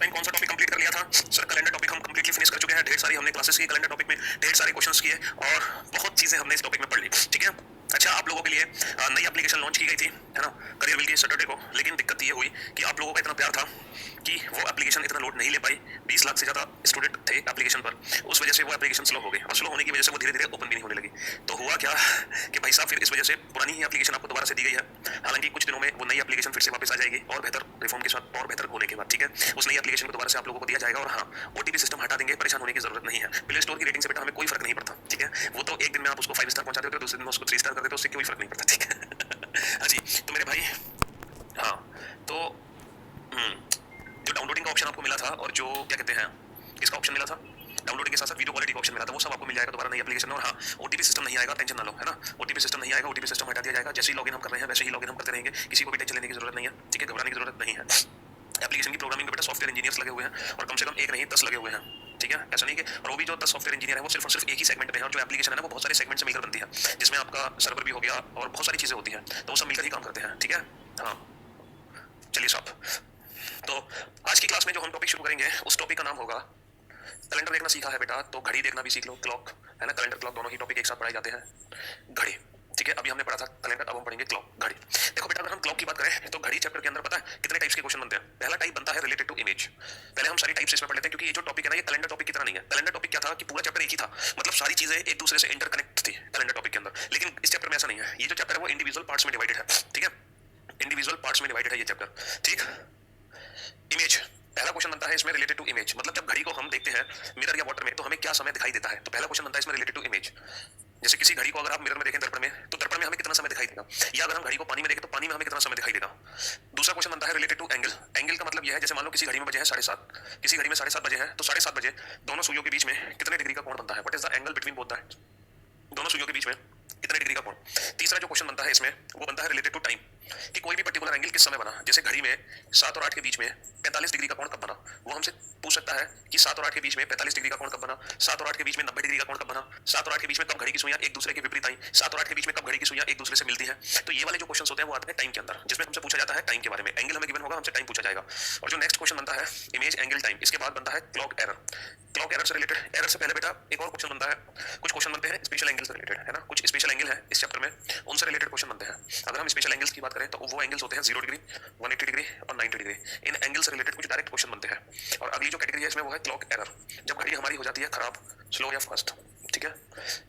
Morning कौन सा topic complete कर लिया था सर? कैलेंडर टॉपिक हम कंप्लीटली फिनिश कर चुके हैं। ढेर सारी हमने क्लासेस की कैलेंडर टॉपिक में, ढेर सारे क्वेश्चंस किए और बहुत चीजें हमने इस टॉपिक में पढ़ ली। ठीक है, अच्छा आप लोगों के लिए नई एप्लीकेशन लॉन्च की गई थी, है ना, करियर विल की सैटरडे को। लेकिन दिक्कत ये हुई कि आप लोगों का इतना प्यार था कि वो एप्लीकेशन इतना लोड नहीं ले पाई। 20 लाख से ज्यादा स्टूडेंट थे एप्लीकेशन पर, उस वजह से वो एप्लीकेशन स्लो हो गई और स्लो होने की वजह से वो धीरे धीरे ओपन भी नहीं होने लगी। तो हुआ क्या कि भाई साहब फिर इस वजह से पुरानी ही एप्लीकेशन आपको दोबारा से दी गई है। हालांकि कुछ दिनों में वो नई एप्लीकेशन फिर से वापस आ जाएगी और बेहतर रिफॉर्म के साथ और बेहतर होने के बाद। ठीक है, उस नई एप्लीकेशन को दोबारा से आप लोगों को दिया जाएगा। और हाँ, ओटीपी सिस्टम हटा देंगे, परेशान होने की जरूरत नहीं है। प्ले स्टोर की रेटिंग से बेटा हमें कोई फर्क नहीं पड़ता। ठीक है, वो तो एक दिन में आप उसको 5 स्टार पहुंचा देते हो, दूसरे दिन में उसको 3 स्टार कर देते हो, उससे कोई फर्क नहीं पड़ता। ठीक है हाँ जी, तो मेरे भाई, हाँ तो जो डाउनलोडिंग का ऑप्शन आपको मिला था और जो क्या कहते हैं, किसका ऑप्शन मिला था, डाउनलोडिंग के साथ साथ वीडियो क्वालिटी का ऑप्शन मिला था, वो सब आपको मिल जाएगा दोबारा नई एप्लीकेशन में। और हाँ, ओटीपी सिस्टम नहीं आएगा, टेंशन ना लो, है ना। ओटीपी सिस्टम नहीं आएगा, ओटीपी सिस्टम हटा दिया जाएगा। जैसे ही लॉगिन हम कर रहे हैं वैसे ही लॉगिन हम करते रहेंगे, किसी को भी टेंशन लेने की जरूरत नहीं है। ठीक है, घबराने की जरूरत नहीं है। एप्लीकेशन की प्रोग्रामिंग में बेटा सॉफ्टवेयर इंजीनियर्स लगे हुए हैं और कम से कम एक नहीं 10 लगे हुए हैं। ठीक है, ऐसा नहीं कि, और वो भी जो 10 सॉफ्टवेयर इंजीनियर है वो सिर्फ और सिर्फ एक ही सेगमेंट में है। और जो एप्लीकेशन है ना वो बहुत सारे सेगमेंट से मिलकर बनती है, जिसमें आपका सर्वर भी हो गया और बहुत सारी चीजें होती हैं, तो वो सब मिलकर ही काम करते हैं। ठीक है, हाँ चलिए साहब, तो आज की क्लास में जो हम टॉपिक शुरू करेंगे उस टॉपिक का नाम होगा कैलेंडर। देखना सीखा है बेटा तो घड़ी देखना भी सीख लो, क्लॉक, है ना। कैलेंडर क्लॉक दोनों ही टॉपिक एक साथ पढ़ाए जाते हैं। घड़ी, ठीक है, अभी हमने पढ़ा था कैलेंडर, अब हम पढ़ेंगे क्लॉक, घड़ी। देखो बेटा, अगर हम क्लॉक की बात करें तो घड़ी चैप्टर के अंदर पता है कितने टाइप्स के क्वेश्चन बनते हैं? पहला टाइप बनता है रिलेटेड टू इमेज। पहले हम सारी टाइप्स इसमें पढ़ लेते हैं, क्योंकि ये जो टॉपिक है ना ये कैलेंडर टॉपिक की तरह नहीं है। कैलेंडर टॉपिक क्या था कि पूरा चैप्टर एक ही था, मतलब सारी चीजें एक दूसरे से इंटरकनेक्ट थी कैलेंडर टॉपिक के अंदर। लेकिन इस चैप्टर में ऐसा नहीं है। ये जो चैप्टर है वो इंडिविजुअल पार्ट्स में डिवाइडेड है। ठीक है, इंडिविजुअल पार्ट्स में डिवाइडेड है ये चैप्टर। ठीक, इमेज पहला क्वेश्चन बनता है इसमें रिलेटेड टू इमेज, मतलब जब घड़ी को हम देखते हैं मिरर या वाटर में तो हमें क्या समय दिखाई देता है। तो पहला क्वेश्चन बनता है इसमें रिलेटेड टू इमेज। जैसे किसी घड़ी को अगर आप मिरर में देखें, दर्पण में, तो दर्पण में हमें कितना समय दिखाई देगा, या अगर हम घड़ी को पानी में देखें तो पानी में हमें कितना समय दिखाई देगा। दूसरा क्वेश्चन बनता है रिलेटेड टू एंगल। एंगल का मतलब यह है, जैसे मान लो किसी घड़ी में बजे हैं 7:30, किसी घड़ी में 7:30 बजे हैं, तो 7:30 बजे दोनों सुइयों के बीच में कितने डिग्री का कोण बनता है? What is the angle between both the, दोनों सुइयों के बीच में कितने डिग्री का कोण। तीसरा जो क्वेश्चन बनता है इसमें वो बनता है रिलेटेड टू टाइम, कि कोई भी पर्टिकुलर एंगल किस समय बना। जैसे घड़ी में 7 और 8 के बीच में 45 डिग्री का कोण कब बना, वो हमसे पूछ सकता है कि 7 और 8 के बीच में 45 डिग्री का कोण कब बना, 7 और 8 के बीच में 90 डिग्री का कोण कब बना, 7 और 8 के बीच में कब घड़ी की सुइयां एक दूसरे के विपरीत आई, 7 और 8 के बीच में कब घड़ी की सुइयां एक दूसरे से मिलती हैं। तो ये वाले जो क्वेश्चन होते हैं वो आते हैं टाइम के अंदर, जिसमें हमसे पूछा जाता है टाइम के बारे में। एंगल हमें गिवन होगा, हमसे टाइम पूछा जाएगा। और जो नेक्स्ट क्वेश्चन बनता है इमेज, एंगल, टाइम, इसके बाद बनता है क्लॉक एरर। क्लॉक एरर से रिलेटेड, एरर से पहले बेटा एक और क्वेश्चन बनता है, कुछ क्वेश्चन बनते हैं स्पेशल एंगल से रिलेटेड, है ना। कुछ स्पेशल एंगल है इस चैप्टर में, उनसे रिलेटेड क्वेश्चन बनते हैं। अगर हम स्पेशल एंगल्स की बात करें तो वो एंगल्स होते हैं 0 डिग्री, 180 डिग्री और 90 डिग्री। इन एंगल से रिलेटेड कुछ डायरेक्ट क्वेश्चन बनते हैं। और अगली जो कैटेगरी है इसमें वो है क्लॉक एरर, जब घड़ी हमारी हो जाती है खराब, स्लो या फास्ट। ठीक है,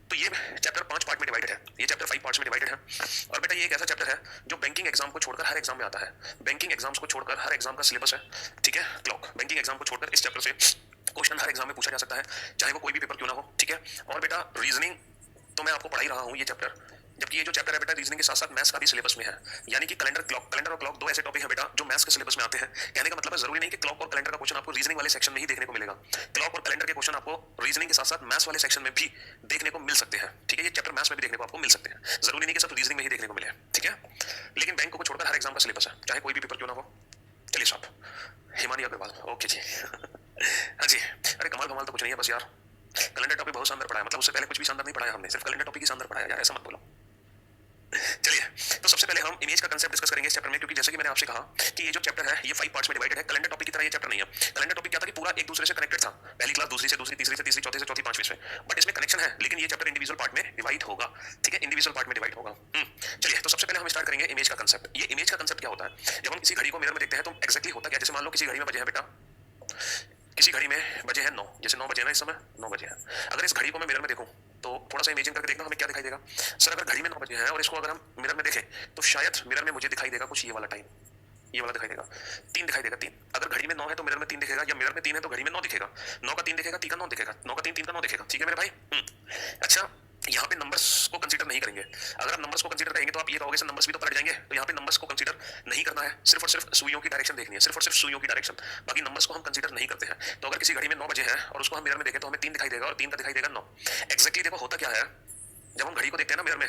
तो ये चैप्टर 5 पार्ट में डिवाइडेड है, ये चैप्टर 5 पार्ट्स में डिवाइडेड है। और बेटा ये एक ऐसा चैप्टर है जो बैंकिंग एग्जाम को छोड़कर हर एग्जाम में आता है। बैंकिंग एग्जाम्स को छोड़कर हर एग्जाम का सिलेबस है। ठीक है, क्लॉक, बैंकिंग एग्जाम को छोड़कर इस चैप्टर से क्वेश्चन हर एग्जाम में पूछा जा सकता है, चाहे वो कोई भी पेपर क्यों ना हो। ठीक है, और बेटा रीजनिंग तो मैं आपको पढ़ा ही रहा हूँ ये चैप्टर, जबकि ये जो चैप्टर है बेटा रीजनिंग के साथ साथ मैथ्स का भी सिलेबस में है। यानी कि कैलेंडर, क्लॉक, कैलेंडर और क्लॉक दो ऐसे टॉपिक हैं बेटा जो मैथ्स के सिलेबस में आते हैं। कहने का मतलब है जरूरी नहीं कि क्लॉक और कैलेंडर का क्वेश्चन आपको रीजनिंग वाले सेक्शन में ही देखने को मिलेगा। क्लॉक और कैलेंडर के क्वेश्चन आपको रीजनिंग के साथ साथ मैथ्स वाले सेक्शन में भी देखने को मिल सकते हैं। ठीक है, ये चैप्टर मैथ्स में भी देखने को आपको मिल सकते हैं, जरूरी नहीं कि सब रीजनिंग में ही देखने को मिले। ठीक है, लेकिन बैंक को छोड़कर हर एग्जाम का सिलेबस है, चाहे कोई भी पेपर क्यों ना हो। चलिए साहब, हिमानी अग्रवाल, ओके जी हाँ जी, अरे कमाल कमाल तो कुछ नहीं है बस यार, कैलेंडर टॉपिक बहुत शानदार पढ़ाया, मतलब उससे पहले कुछ भी शानदार नहीं पढ़ाया हमने, सिर्फ कैलेंडर टॉपिक ही शानदार पढ़ाया यार, ऐसा मत बोलो। चलिए, तो सबसे पहले हम इमेज का कांसेप्ट डिस्कस करेंगे इस चैप्टर में, क्योंकि जैसे कि मैंने आपसे कहा कि ये जो चैप्टर है ये 5 पार्ट्स में डिवाइडेड है। कैलेंडर टॉपिक की तरह ये चैप्टर नहीं है। कैलेंडर टॉपिक क्या था कि पूरा एक दूसरे से कनेक्टेड था, पहली क्लास दूसरी से दूसरी, तीसरी से तीसरी, चौथी से चौथी, पांचवीं से। बट इसमें कनेक्शन है, लेकिन ये चैप्टर इंडिविजुअल पार्ट में डिवाइड होगा। ठीक है, इंडिविजुअल पार्ट में डिवाइड होगा। चलिए, तो सबसे पहले हम स्टार्ट करेंगे इमेज का कांसेप्ट। ये इमेज का कांसेप्ट क्या होता है? जब हम किसी घड़ी को मिरर में देखते हैं तो एक्जैक्टली होता क्या, जैसे मान लो किसी घड़ी में बजे हैं बेटा, किसी घड़ी में बजे हैं 9, जैसे 9 बजे ना, इस समय 9 बजे हैं। अगर इस घड़ी को मैं मिरर में देखूं तो थोड़ा सा इमेजिन करके देखना हमें क्या दिखाई देगा। सर अगर घड़ी में 9 बजे हैं और इसको अगर हम मिरर में देखें तो शायद मिरर में मुझे दिखाई देगा कुछ ये वाला टाइम, ये वाला दिखाई देगा, 3 दिखाई देगा, 3। अगर घड़ी में 9 है तो मिरर में 3 दिखेगा, या मिरर में 3 है तो घड़ी में 9 दिखेगा। 9 का 3 दिखेगा, 3 का 9 दिखेगा, 9 का 3, 3 का 9 दिखेगा। ठीक है मेरे भाई। अच्छा, यहाँ पे नंबर्स को कंसीडर नहीं करेंगे। अगर आप नंबर्स को कंसीडर करेंगे तो आप ये कहोगे सर नंबर्स भी तो पलट जाएंगे, तो यहाँ पे नंबर्स को कंसीडर नहीं करना है, सिर्फ और सिर्फ सुइयों की डायरेक्शन देखनी है, सिर्फ और सिर्फ सुइयों की डायरेक्शन, बाकी नंबर्स को हम कंसीडर नहीं करते हैं। तो अगर किसी घड़ी में 9 बजे है और उसको हम मिरर में देखें तो हमें 3 दिखाई देगा और 3 का दिखाई देगा 9। एक्जैक्टली देखो होता क्या है, जब हम घड़ी को देखते हैं ना मिरर में,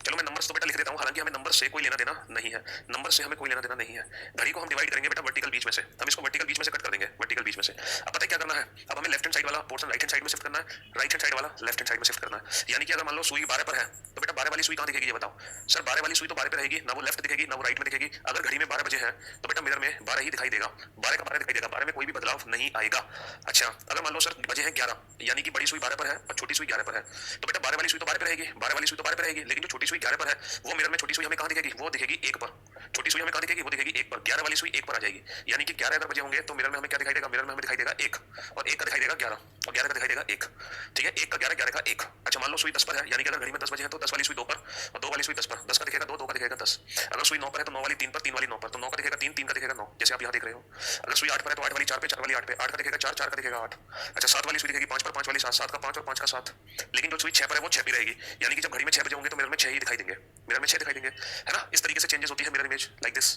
चलो मैं नंबर्स तो बेटा लिख देता हूँ, हालांकि हमें नंबर से कोई लेना देना नहीं है, नंबर से हमें कोई लेना देना नहीं है। घड़ी को हम डिवाइड करेंगे बेटा वर्टिकल बीच में से, हम इसको वर्टिकल बीच में से कट कर देंगे, वर्टिकल बीच में से। अब पता है क्या करना करना है, अब हमें लेफ्ट हैंड साइड वाला पोर्शन राइट हैंड साइड में शिफ्ट करना है, राइट हैंड साइड वाला लेफ्ट हैंड साइड में शिफ्ट करना है। यानी कि अगर मान लो सुई 12 पर है तो बेटा 12 वाली सुई कहाँ दिखेगी ये बताओ। सर 12 वाली सुई तो 12 पे रहेगी, ना वो लेफ्ट दिखेगी ना वो राइट में दिखेगी। अगर घड़ी में 12 बजे है तो बेटा मिरर में 12 ही दिखाई देगा, 12 का 12 दिखाई देगा, 12 में कोई भी बदलाव नहीं आएगा। अच्छा अगर मान लो सर बजे हैं 11, यानी कि बड़ी सुई 12 पर है और छोटी सुई 11 पर है, तो बेटा 12 वाली सुई तो 12 पे रहेगी, 12 वाली सुई तो 12 पे रहेगी, लेकिन जो छोटी सुई 11 पर है वो मिरर में छोटी सुई हमें कहाँ दिखेगी, वो दिखेगी 1 पर। छोटी सुई हमें कहाँ दिखेगी, वो दिखेगी 1 पर। 11 वाली सुई 1 पर आ जाएगी, यानी कि 11 अगर बजे होंगे तो मिरर में हमें क्या दिखाई देगा, मिरर में हमें दिखाई देगा 1, और 1 का दिखाई देगा 11, और 11 का दिखाई देगा 1। ठीक है, 1 का 11, 11 का 1। अच्छा मान लो सुई 10 पर है, यानी कि अगर घड़ी में 10 बजे है तो 10 वाली सुई 2 पर, और 2 वाली सुई 10 पर, 10 का दिखेगा 2, 2 का दिखेगा 10। अगर सुई 9 पर है तो 9 वाली 3 पर, 3 वाली 9 पर, तो 9 का दिखेगा 3, 3 का दिखेगा 9, जैसे आप यहाँ देख रहे हो। अगर सुई 8 पर है तो 8 वाली 4 पे, 4 वाली 8 पे, 8 का दिखेगा 4, 4 का दिखेगा 8। अच्छा 7 वाली सुई दिखेगी 5 पर, 5 वाली 7, 7 का 5 और 5 का 7। लेकिन जो सुई 6 पर है वो 6 भी रहेगी, यानी कि जब घड़ी में 6 बजे होंगे तो मिरर में 6 ही दिखाई देंगे, मिरर में 6 दिखाई देंगे, है ना। इस तरीके से चेंजेस होती है मिरर इमेज लाइक दिस।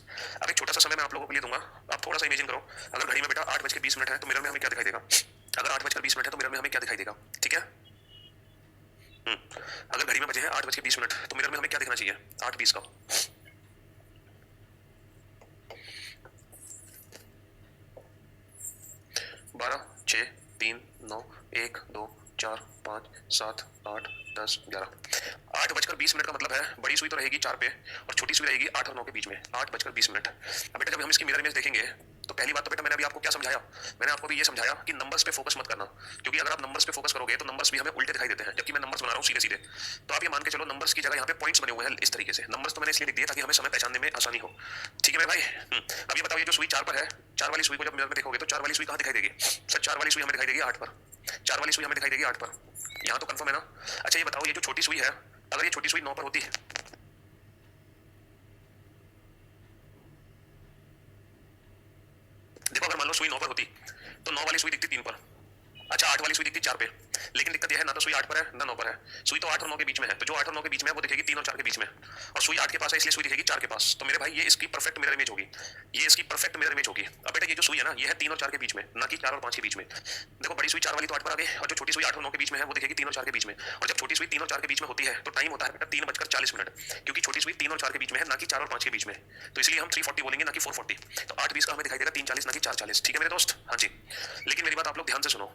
अब एक छोटा सा समय मैं आप लोगों के लिए दूंगा, आप थोड़ा सा इमेजिन करो। अगर घड़ी में बेटा 8:20 है तो मिरर में हमें क्या दिखाई देगा, अगर 8:20 है तो मिरर में हमें क्या दिखाई देगा, ठीक है। अगर घड़ी में बजे हैं 8:20 तो मिरर में हमें क्या दिखना चाहिए, 8:20 का। 12, 6, 3, 9, 1, 2, 4, 5, 7, 8, 10, 11। 8:20 का मतलब है बड़ी सुई तो रहेगी 4 पे और छोटी सुई रहेगी 8 और 9 के बीच में। 8:20। अब बेटा जब हम इसकी मिरर इमेज देखेंगे तो पहली बात तो बेटा मैंने अभी आपको क्या समझाया, मैंने आपको भी ये समझाया कि नंबर्स पे फोकस मत करना, क्योंकि अगर आप नंबर्स पे फोकस करोगे तो नंबर्स भी हमें उल्टे दिखाई देते हैं, जबकि मैं नंबर्स बना रहा हूँ सीधे सीधे। तो आप ये मान के चलो नंबर्स की जगह यहाँ पे पॉइंट्स बने हुए हैं इस तरीके से। नंबर्स तो मैंने इसलिए लिख दिए ताकि हमें समय पहचानने में आसानी हो, ठीक है मेरे भाई। अब ये बताओ ये जो सुई 4 पर है, 4 वाली सुई को जब मिरर में देखोगे तो 4 वाली सुई कहाँ दिखाई देगी, सर 4 वाली सुई हमें दिखाई देगी 8 पर, 4 वाली सुई हमें दिखाई देगी 8 पर, यहाँ तो कंफर्म है ना। अच्छा ये बताओ ये जो छोटी सुई है, अगर ये छोटी सुई 9 पर होती है, देखो अगर मान लो सुई 9 पर होती तो 9 वाली सुई दिखती 3 पर, अच्छा 8 वाली सुई दिखती 4 पे। लेकिन दिक्कत यह है ना तो सुई 8 पर है ना 9 पर है, सुई तो 8 और 9 के बीच में है, तो जो 8 और 9 के बीच में है वो दिखेगी 3 और 4 के बीच में, और सुई 8 के पास है इसलिए सुई दिखेगी 4 के पास। तो मेरे भाई ये इसकी परफेक्ट मिरर इमेज होगी, ये इसकी परफेक्ट मिरर इमेज होगी। अब बेटा ये जो सुई है ना ये है 3 और 4 के बीच में, ना कि 4 और 5 के बीच में। देखो बड़ी सुई 4 वाली तो 8 पर आ गई, और जो छोटी सुई 8 और 9 के बीच में है वो दिखेगी 3 और 4 के बीच में। और जब छोटी सुई 3 और 4 के बीच में होती है तो टाइम होता है बेटा 3:40, क्योंकि छोटी सुई 3 और 4 के बीच में है ना कि 4 और 5 के बीच में, तो इसलिए हम 3:40 बोलेंगे ना कि 4:40। तो 8:20 का हमें दिखाई देगा 3:40 ना कि 4:40, ठीक है मेरे दोस्त। हाँ जी, लेकिन मेरी बात आप लोग ध्यान से सुनो,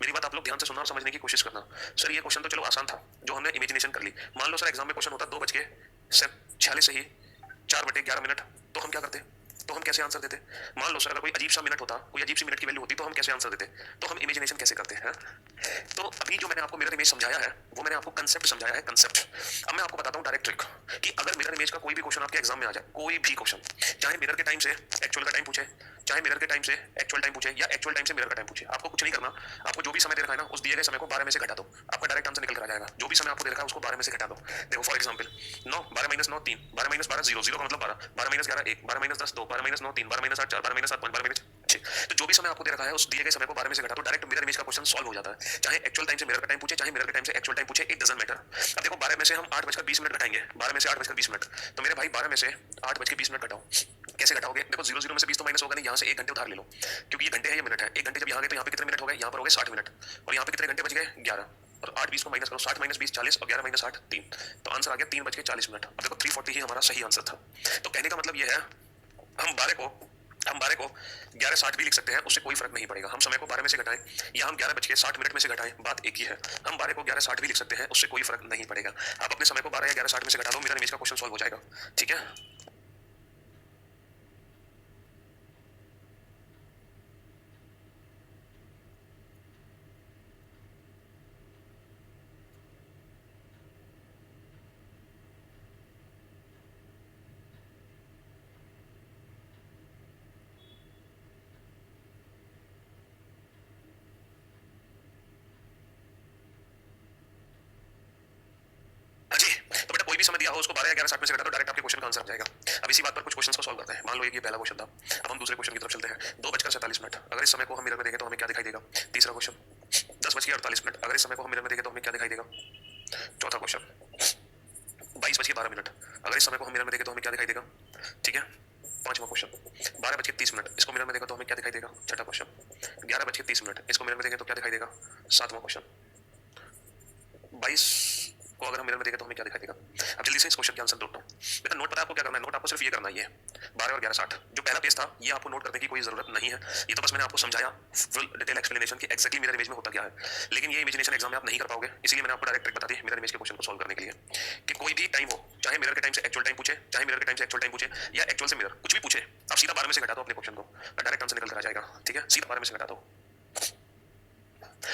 मेरी बात आप लोग ध्यान से सुनना और समझने की कोशिश करना। सर ये क्वेश्चन तो चलो आसान था जो हमने इमेजिनेशन कर ली। मान लो सर एग्जाम में क्वेश्चन होता 2:46 ही 4/11, तो हम क्या करते, तो हम कैसे आंसर देते। मान लो सर अगर कोई अजीब सा मिनट होता, कोई अजीब सी मिनट की वैल्यू होती तो हम कैसे आंसर देते, तो हम इमेजिनेशन कैसे करते हैं। तो अभी जो मैंने आपको मिरर इमेज समझाया है वो मैंने आपको कंसेप्ट समझाया है, कंसेप्ट। अब मैं आपको बताता हूँ डायरेक्ट ट्रिक कि अगर मिरर इमेज का कोई भी क्वेश्चन आपके एग्जाम में आ जाए, कोई भी क्वेश्चन, चाहे मिरर के टाइम से एक्चुअल का टाइम पूछे, चाहे मिरर के टाइम से एक्चुअल टाइम पूछे या एक्चुअल टाइम से मिरर का टाइम पूछे, आपको कुछ नहीं करना। आपको जो भी समय दे रखा है ना उस दिए गए समय को 12 में से घटा दो, आपका डायरेक्ट आंसर निकल कर आ जाएगा। जो भी समय आपको दे रखा है उसको 12 में से घटा दो। देखो फॉर एग्जांपल 9, 12 - 9 3, 12 - 12 0, 0 का मतलब 12, 12 - 11 1, 12 - 10 2, 12 - 9 3, 12 - 8 4, 12 - 7 5, 12 - 6। तो जो भी समय आपको दे रखा है उस दिए गए समय को 12 में से घटा दो, डायरेक्ट मिरर इमेज का क्वेश्चन सॉल्व हो जाता है। चाहे एक्चुअल टाइम से मिरर का टाइम पूछे, चाहे मिरर के टाइम से एक्चुअल टाइम पूछे, इट डजंट मैटर। अब देखो 12 में से हम 8:20 घटाएंगे, 12 में से 8:20, तो मेरे भाई 12 में से 8:20 घटाओ। कैसे घटाओगे, देखो 0 0 में से 20 तो माइनस होगा नहीं, यहाँ से 1 घंटे उधार ले लो, क्योंकि ये घंटे है ये मिनट है। 1 घंटे जब यहाँ गए तो यहाँ पे कितने मिनट हो गए, यहाँ पर हो गए 60 मिनट, और यहाँ पे कितने घंटे बच गए 11, और 8:20 को माइनस करो, 60 - 20 40, और 11 - 8 3, तो आंसर आ गया 3:40। अब देखो 3:40 ही हमारा सही आंसर था। तो कहने का मतलब ये है हम 12 को 11:60 भी लिख सकते हैं, उससे कोई फर्क नहीं पड़ेगा। हम समय को 12 में से घटाएं या हम 11:60 में से घटाएं, बात एक ही है। हम 12 को 11:60 भी लिख सकते हैं, उससे कोई फर्क नहीं पड़ेगा। आप अपने समय को 12 या 11:60 में से घटा दो, मिरर इमेज का क्वेश्चन सॉल्व हो जाएगा, ठीक है। हाँ जी, तो बेटा कोई भी समय दिया हो उसको 12 या 11:60 में से घटा दो, डायरेक्ट आपके क्वेश्चन का आंसर आ जाएगा। अब इसी बात पर कुछ क्वेश्चंस को सॉल्व करते हैं। मान लो ये पहला क्वेश्चन था, अब हम दूसरे क्वेश्चन की तरफ चलते हैं। 2:47, अगर इस समय को हम मिरर में देखें तो हमें क्या दिखाई देगा। तीसरा क्वेश्चन 10:48, अगर इस समय को हम मिरर में देखें तो हमें क्या दिखाई देगा। चौथा क्वेश्चन 22:12, अगर इस समय को हम मिरर में देखें तो हमें क्या दिखाई देगा, ठीक है। पांचवा क्वेश्चन 12:30, इसको मिरर में देखा तो हमें क्या दिखाई देगा। छठा क्वेश्चन 11:30, इसको मिरर में देखें तो क्या दिखाई देगा। सातवां क्वेश्चन 22 को अगर हम मिरर में देखें तो हमें क्या दिखाई देगा? अब जल्दी से इस क्वेश्चन के आंसर ढूंढता हूँ। बेटा नोट पता है आपको क्या करना है? नोट आपको सिर्फ ये करना है, ये 12 और 11 60 जो पहला पेज था ये आपको नोट करने की कोई जरूरत नहीं है। ये तो बस मैंने आपको समझाया फुल डिटेल एक्सप्लेनेशन की एक्जैक्टली मिरर इमेज में होता क्या है। लेकिन ये इमेजिनेशन एग्जाम में आप नहीं कर पाओगे, इसलिए मैंने आपको डायरेक्ट ट्रिक बता दी मिरर इमेज के क्वेश्चन को सॉल्व करने के लिए कि कोई भी टाइम हो, चाहे मिरर के टाइम से एक्चुअल टाइम पूछे, चाहे मिरर के टाइम से एक्चुअल टाइम पूछे या एक्चुअल से मिरर, कुछ भी पूछे, आप सीधा 12 में से घटा दो अपने क्वेश्चन को, डायरेक्ट आंसर निकल कर आ जाएगा। ठीक है, सीधा 12 में से घटा दो।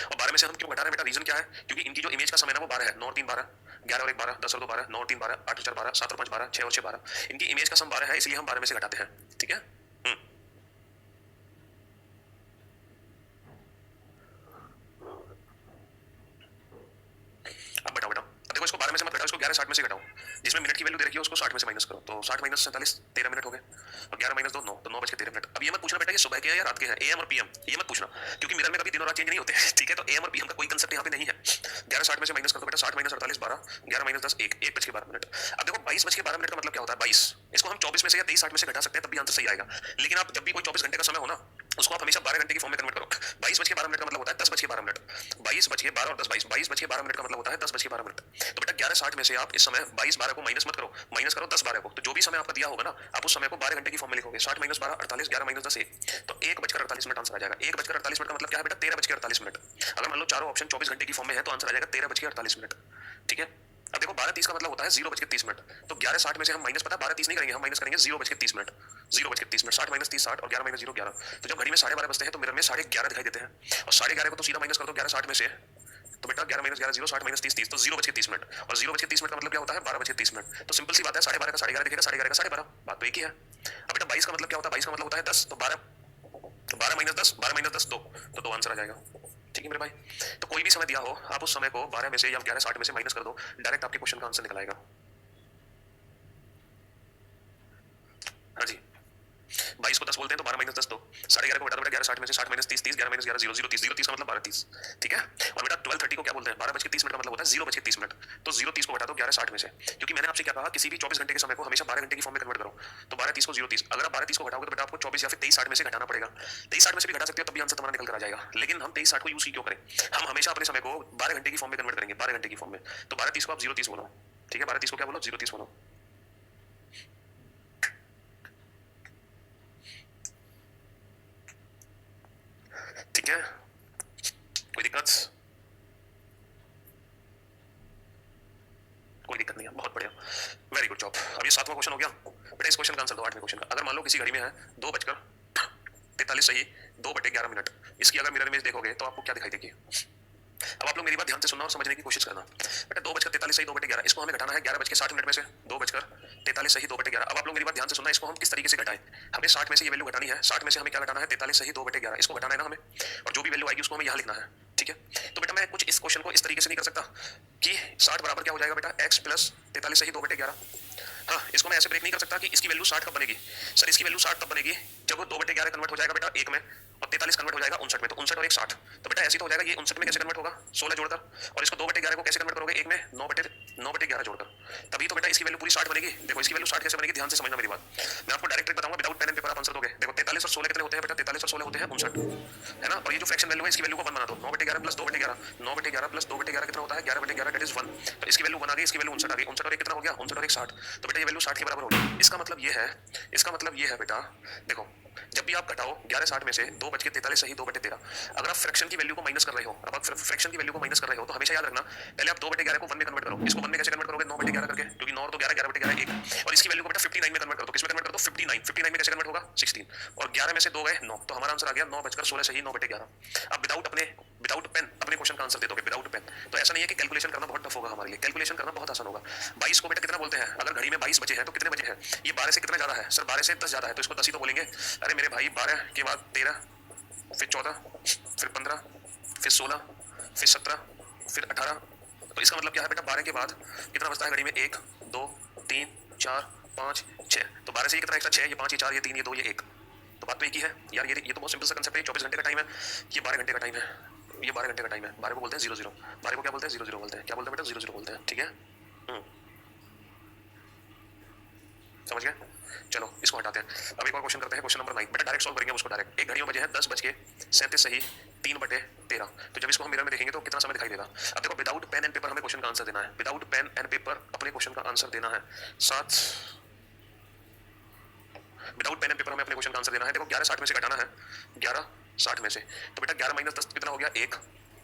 और 12 में से हम क्यों घटा रहे हैं बेटा? रीजन क्या है? क्योंकि इनकी जो इमेज का समय ना वो 12 है, 9 और 3 12, 11 और 1 12, 10 और 2 12, 9 और 3 12, 8 और 4 12, 7 और 5 12, 6 और 6 12। इनकी इमेज का सम 12 है, इसलिए हम 12 में से घटाते हैं। ठीक है। अब बताओ बेटा, अब देखो इसको 12 में से मत घटाओ, इसको 11 60 में से घटाओ। जिसमें मिनट की वैल्यू दे रखी है उसको 60 में से माइनस करो, तो 60 माइनस 47 13 मिनट हो गए, और 11 माइनस 2 9, तो 9 बज के 13 मिनट। अब ये मत पूछना बेटा ये सुबह के है या रात के हैं, एएम और पीएम, ये मत पूछना, क्योंकि मिरर में कभी दिन और रात चेंज नहीं होते। ठीक है, तो एएम और पीएम का कोई कंसेप्ट यहाँ पे नहीं है। 11 60 में से माइनस कर दो बेटा, 60 माइनस 48 12, 11 माइनस 10 1, 1 बज के 12 मिनट। अब देखो 22 बज के 12 मिनट का मतलब क्या होता है? 22, इसको हम 24 में से या 23 60 में से घटा सकते हैं, तब भी आंसर सही आएगा। लेकिन आप जब भी कोई 24 घंटे का समय हो ना, उसको आप हमेशा 12 घंटे की फॉर्म में कन्वर्ट करो। 22 बज के 12 मिनट का मतलब होता है 10 बज के 12 मिनट, 22 बज के 12 और 10 22, 22 बज के 12 मिनट का मतलब होता है 10 बज के 12 मिनट। तो बेटा 11 60 में से आप इस समय 22 12 को माइनस मत करो, माइनस करो 10 12 को, तो जो भी समय आपका दिया होगा ना, आप उस समय को 12 घंटे की फॉर्म में लिखोगे। 60 माइनस 12 48, 11 माइनस 10 1, तो 1 बजकर 48 मिनट आंसर आ जाएगा। 1 बजकर 48 मिनट का मतलब क्या है बेटा? 13 बज के 48 मिनट। अगर मान लो चारों ऑप्शन 24 घंटे की फॉर्म में है तो आंसर आ जाएगा 13 बज के 48 मिनट। ठीक है। अब देखो 12 30 का मतलब होता है 0 बज के 30 मिनट, तो 11 60 में से हम माइनस, पता 12 30 नहीं करेंगे, हम माइनस करेंगे 0 बज के 30 मिनट, 0 बज के 30 मिनट। 60 माइनस 30 60 और 11 माइनस 0 11, तो जब घड़ी में 12:30 बजते हैं तो मिरर में 11:30 दिखाई देते हैं, और 11:30 को तो सीधा माइनस कर दो 11 60 में से, तो बेटा 11 माइनस 11 0, 60 माइनस 30 30, तो 0 बज के 30 मिनट, और 0 बज के 30 मिनट का मतलब क्या होता है? 12 बज के 30 मिनट। तो सिंपल सी बात है, 12:30 का 11:30 दिखेगा, 11:30 का 12:30, बात तो एक ही है। अब बेटा 22 का मतलब क्या होता है? 22 का मतलब होता है 10, तो 12, तो 12 माइनस 10, 12 माइनस 10 2, तो 2 आंसर आ जाएगा। ठीक है मेरे भाई, तो कोई भी समय दिया हो आप उस समय को 12 में से या 11 60 में से माइनस कर दो, डायरेक्ट आपके क्वेश्चन का आंसर निकल आएगा। हाँ जी, 22 को 10 बोलते हैं तो 12 माइनस 10 2, 11:30 को बता दो बेटा 11 60 में से 60 माइनस 30 30, 11 माइनस 11 0 0 30, 0 30 का मतलब 12 30। ठीक है। और बेटा 12 30 को क्या बोलते हैं? 12 बज के 30 मिनट का मतलब होता है 0 बज के 30 मिनट, तो 0 30 को घटा दो 11 60 में से, क्योंकि मैंने आपसे क्या कहा, किसी भी 24 घंटे के समय को हमेशा 12 घंटे की फॉर्म में कन्वर्ट करो, तो 12 30 को 0 30, अगर आप 12 30 को घटाओगे तो बेटा आपको 24 या फिर 23 60 में से घटाना पड़ेगा। 23 60 में से भी घटा सकते हो तब भी आंसर तुम्हारा निकल कर आ जाएगा, लेकिन हम 23 60 को यूज क्यों करें? हम हमेशा अपने समय को 12 घंटे की फॉर्म में कन्वर्ट करेंगे, 12 घंटे की फॉर्म में, तो 12 30 को आप 0 30 बोलो। ठीक है, 12 30 को क्या बोलो? 0 30 बोलो। ठीक है, कोई दिक्कत? कोई दिक्कत नहीं है, बहुत बढ़िया, वेरी गुड जॉब। अब ये 7वां क्वेश्चन हो गया बेटा, इस क्वेश्चन का आंसर दो 8वें क्वेश्चन का। अगर मान लो किसी घड़ी में है 2:43 सही 2/11 मिनट, इसकी अगर मिरर इमेज देखोगे तो आपको क्या दिखाई देगी? अब आप लोग मेरी बात ध्यान से सुनना और समझने की कोशिश करना। बेटा 2:43 सही 2/11, इसको हमें घटाना है 11:60 मिनट में से, 2:43 सही 2/11। अब आप लोग मेरी बात ध्यान से सुनना, इसको हम किस तरीके से घटाएं? हमें 60 में से ये वैल्यू घटानी है, 60 में से हमें क्या घटाना है? 43 सही 2/11, इसको घटाना है ना हमें, और जो भी वैल्यू आएगी उसको हमें यहाँ लिखना है। ठीक है, तो बेटा मैं कुछ इस क्वेश्चन को इस तरीके से नहीं कर सकता कि 60 बराबर क्या हो जाएगा बेटा? x प्लस 43 सही 2/11। हाँ, इसको मैं ऐसे ब्रेक नहीं कर सकता कि इसकी वैल्यू 60 कब बनेगी? सर इसकी वैल्यू 60 तब बनेगी जब वो 2/11 कन्वर्ट हो जाएगा बेटा 1 में, और 43 कन्वर्ट हो जाएगा 59 में, तो 59 और 1 60, तो बेटा ऐसे तो हो जाएगा ये 59 में कैसे कन्वर्ट होगा? 16 जोड़कर, और इसको 2/11 को कैसे कन्वर्ट करोगे 1 में? 9/11 जोड़कर, तभी तो बेटा इसकी वैल्यू पूरी 60 बनेगी। देखो इसकी वैल्यू 60 कैसे बनेगी, ध्यान से समझना मेरी बात। मैं आपको डायरेक्ट बताऊंगा, विदाउट पेन एंड पेपर आप आंसर दोगे। देखो 43 और 16 कितने होते हैं बेटा? 43 और 16 होते हैं 59, है ना? और ये जो फ्रैक्शन वैल्यू है इसकी वैल्यू को 1 बना दो, 9/11 प्लस 2/11, 9/11 प्लस 2/11 कितना होता है? 11/11, दैट इज 1, तो इसकी वैल्यू 1 आ गई, इसकी वैल्यू 59 आ गई, 59 और 1 कितना हो गया? 59 और 1 60, तो बेटा ये वैल्यू 60 के बराबर होगी। इसका मतलब ये है, इसका मतलब ये है बेटा, देखो जब भी आप घटाओ 11 60 में से 2/43 सही 2/13, अगर आप फ्रैक्शन की वैल्यू को माइनस कर रहे हो, अब आप फ्रैक्शन की वैल्यू को माइनस कर रहे हो तो हमेशा याद रखना पहले आप 2/11 को 1 में कन्वर्ट करो। इसको 1 में कैसे कन्वर्ट करोगे? 9/11 करके, क्योंकि 9 और 2 11, 11/11 1, और इसकी वैल्यू को बेटा 59 में कन्वर्ट कर दो। किस में कन्वर्ट कर दो? 59, 59 में कैसे कन्वर्ट होगा? 16, और 11 में से 2 गए 9, तो हमारा आंसर आ गया 9:16 सही 9/11। अब विदाउट पेन अपने क्वेश्चन का आंसर दे दोगे, विदाउट पेन, तो ऐसा नहीं है कि कैलकुलेशन करना बहुत टफ होगा हमारे लिए, कैलकुलेशन करना बहुत आसान होगा। 22 को बेटा कितना बोलते हैं? अगर घड़ी में 22 बजे हैं तो कितने बजे हैं? ये 12 से कितना ज्यादा है? सर 12 से 10 ज्यादा है, तो इसको 10 ही तो बोलेंगे। अरे मेरे भाई 12 के बाद 13, फिर 14, फिर 15, फिर 16, फिर 17, फिर 18, तो इसका मतलब क्या है बेटा? 12 के बाद कितना बचता है घड़ी में? 1 2 3 4 5 6, तो 12 से ये कितना एक्स्ट्रा? 6, ये 5, ये 4, ये 3, ये 2, ये 1, तो बात तो एक ही है यार। ये तो बहुत सिंपल सा कंसेप्ट है। 24 घंटे का टाइम है, ये 12 घंटे का टाइम है, ये 12 घंटे का टाइम है। 12 को बोलते हैं 00, 12 को क्या बोलते हैं? 00 बोलते हैं। क्या बोलते हैं बेटा? 00 बोलते हैं। ठीक है, समझ गए? चलो इसको हटाते हैं। अब एक और क्वेश्चन करते हैं, क्वेश्चन नंबर 9। बेटा डायरेक्ट सॉल्व करेंगे उसको डायरेक्ट। एक घड़ी में बजे हैं 10:37 सही 3/13। तो जब इसको हम मिरर में देखेंगे तो कितना समय दिखाई देगा? अब देखो विदाउट पेन एंड पेपर हमें क्वेश्चन का आंसर देना है, विदाउट पेन एंड पेपर अपने क्वेश्चन का आंसर देना है। 7 विदाउट पेन एंड पेपर हमें अपने क्वेश्चन का आंसर देना है। देखो 11:60 में से घटाना है 11:60 में से, तो बेटा 11 - 10 कितना हो गया 1,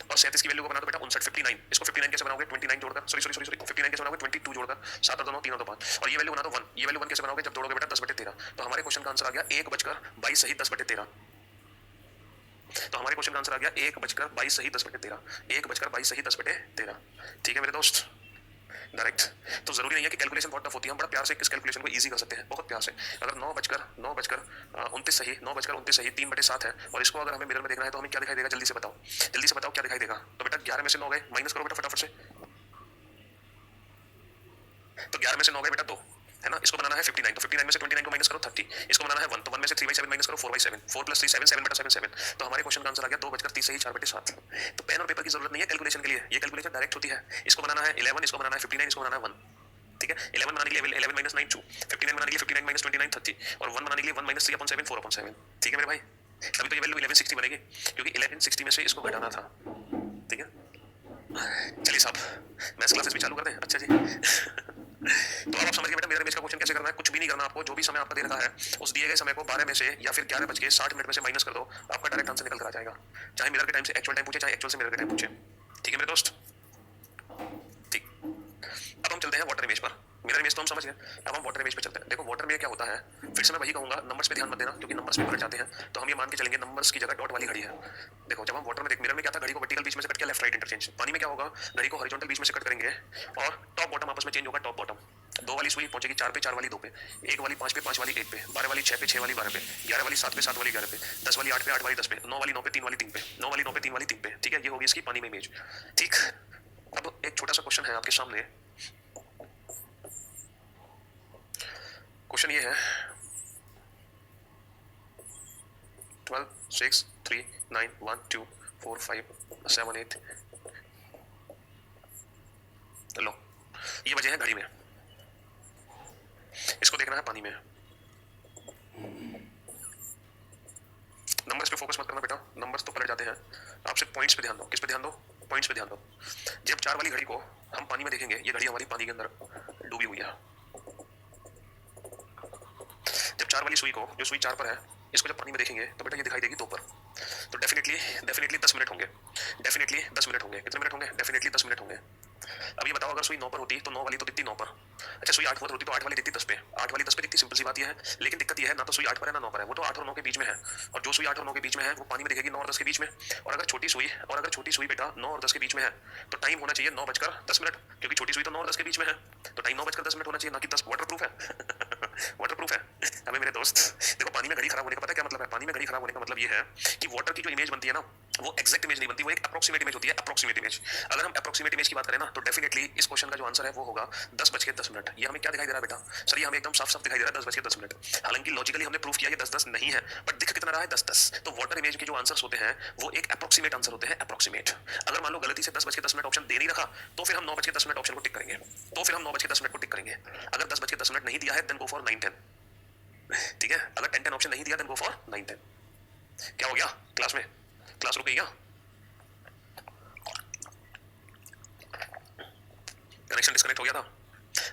और 37 की वैल्यू को बना दो बेटा 59 59। इसको 59 कैसे बनाओगे 29 जोड़कर, सॉरी 59 कैसे बनाओगे 22 जोड़कर, 7 और 2 9 3 और 2 5, और ये वैल्यू बना दो 1। ये वैल्यू 1 कैसे बनाओगे जब जोड़ोगे बेटा 10/13। तो हमारे क्वेश्चन का आंसर आ गया 1:22 सही 10/13। तो हमारे क्वेश्चन का आंसर आ गया 1:22 सही 10/13, 1:22 सही 10/13। ठीक है मेरे दोस्त, डायरेक्ट। तो जरूरी नहीं है कि कैलकुलेशन बहुत टफ होती है, हम बड़ा प्यार से इस कैलकुलेशन को इजी कर सकते हैं, बहुत प्यार से। अगर 9:29 सही 9:29 सही 3/7 है, और इसको अगर हमें मिरर में देखना है तो हमें क्या दिखाई देगा, जल्दी से बताओ, जल्दी से बताओ क्या दिखाई देगा। तो बेटा 11 में से 9 गए, माइनस करो बेटा फटाफट से। तो 11 में से 9 गए बेटा 2, है ना। इसको बनाना है 59, तो 59 में से 29 को माइनस करो 30। इसको बनाना है 1, तो 1 में से 3/7 माइनस करो 4/7, 4 + 3 7 7/7 7। तो हमारे क्वेश्चन का आंसर आ गया 2:30 सही 4/7। तो पेन और पेपर की जरूरत नहीं है कैलकुलेशन के लिए, ये कैलकुलेशन डायरेक्ट होती है। इसको बनाना है 11, इसको बनाना है 59, इसको बनाना है 1। ठीक है, 11 बनाने के लिए 11 - 9 2, 59 बनाने के लिए 59 - 29 30, और 1 बनाने के लिए 1 - 3/7 4/7। ठीक है मेरे भाई, तभी तो ये वैल्यू 1160 बनेगी, क्योंकि 1160 में से इसको घटाना था। ठीक है, चलिए साहब मैथ्स क्लासेस भी चालू कर दें। अच्छा जी तो अब आप समझ गए बेटा मिरर इमेज का क्वेश्चन कैसे करना है। कुछ भी नहीं करना आपको, जो भी समय आपका दे रखा है उस दिए गए समय को 12 में से या फिर 11:60 में से माइनस कर दो, आपका डायरेक्ट आंसर निकल कर आ जाएगा। चाहे मिरर के टाइम से एक्चुअल टाइम पूछे, चाहे एक्चुअल से मिरर के टाइम पूछे। ठीक है मेरे दोस्त, ठीक। अब हम चलते हैं वाटर इमेज पर। मिरर इमेज तो हम समझ गए, अब हम वाटर इमेज पे चलते हैं। देखो वाटर में क्या होता है, फिर से मैं वही कहूंगा, नंबर्स पे ध्यान मत देना, क्योंकि नंबर्स में पलट जाते हैं। तो हम ये मान के चलेंगे नंबर्स की जगह डॉट वाली घड़ी है। देखो जब हम वाटर में देख, मिरर में क्या था, घड़ी को वर्टिकल बीच में से कट किया, लेफ्ट राइट इंटरचेंज। पानी में क्या होगा, घड़ी को हॉरिजॉन्टल बीच में से कट करेंगे और टॉप बॉटम आपस में चेंज होगा, टॉप बॉटम। 2 वाली सुई पहुंचेगी 4 पे, 4 वाली 2 पे, 1 वाली 5 पे, 5 वाली 1 पे, 12 वाली 6 पे, 6 वाली 12 पे, 11 वाली 7 पे, 7 वाली 11 पे, 10 वाली 8 पे, 8 वाली 10 पे, 9 वाली 9 पे, 3 वाली 3 पे, 9 वाली 9 पे, 3 वाली 3 पे। ठीक है, ये होगी इसकी पानी में इमेज। ठीक, अब एक छोटा सा क्वेश्चन है आपके सामने। क्वेश्चन ये है 12 6 3 9 1 2 4 5 7 8। लो ये बजे हैं घड़ी में, इसको देखना है पानी में। नंबर्स पे फोकस मत करना बेटा, नंबर्स तो पलट जाते हैं। आप सिर्फ पॉइंट्स पे ध्यान दो। किस पे ध्यान दो, पॉइंट्स पे ध्यान दो। जब 4 वाली घड़ी को हम पानी में देखेंगे, ये घड़ी हमारी पानी के अंदर डूबी हुई है। जब 4 वाली सुई को, जो सुई 4 पर है, इसको जब पानी में देखेंगे तो बेटा ये दिखाई देगी 2 पर। तो डेफिनेटली 10 मिनट होंगे, डेफिनेटली 10 मिनट होंगे। कितने मिनट होंगे, डेफिनेटली 10 मिनट होंगे। अब ये बताओ अगर सुई 9 पर होती तो 9 वाली तो दिखती 9 पर, अच्छा सुई 8 पर होती तो 8 वाली दिखती 10 पे, 8 वाली 10 पे दिखती, सिंपल सी बात ये है। लेकिन दिक्कत ये है ना तो सुई 8 पर है ना 9 पर है, वो तो 8 और 9 के बीच में है, और जो सुई 8 और 9 के बीच में है वो पानी में दिखेगी 9 और 10 के बीच में। और अगर छोटी सुई बेटा 9 और 10 के बीच में है तो टाइम होना चाहिए 9:10, क्योंकि छोटी सुई तो 9 और 10 के बीच में है, तो टाइम 9:10 होना चाहिए, ना कि 10। वाटरप्रूफ है वाटरप्रूफ है। अबे मेरे दोस्त देखो, पानी में घड़ी खराब होने का पता है क्या मतलब है? पानी में घड़ी खराब होने का मतलब ये है कि वाटर की जो इमेज बनती है ना, वो एग्जैक्ट इमेज नहीं बनती, वो एक अप्रोक्सीमेट इमेज होती है, अप्रोक्सीमेट इमेज। अगर हम अप्रोक्सीमेट इमेज की बात करें ना तो डेफिनेटली इस क्वेश्चन का जो आंसर है वो होगा 10:10। ये हमें क्या दिखाई दे रहा है बेटा? सर ये हमें एकदम साफ साफ दिखाई दे रहा है 10:10। हालांकि लॉजिकली हमने प्रूफ किया ये 10:10 नहीं है, बट दिख कितना रहा है 10:10। तो वाटर इमेज के जो आंसर्स होते हैं वो एक अप्रोक्सीमेट आंसर होते हैं, अप्रोक्सीमेट। अगर मान लो गलती से 10:10 ऑप्शन दे नहीं रखा तो फिर हम 9:10 ऑप्शन को टिक करेंगे, तो फिर हम 9:10 को टिक करेंगे। अगर 10:10 नहीं दिया है देन गो फॉर 9:10। ठीक है, अगर 10:10 ऑप्शन नहीं दिया देन गो फॉर 9:10। क्या हो गया क्लास में, क्लास रुक गई क्या? कनेक्शन डिस्कनेक्ट हो गया था।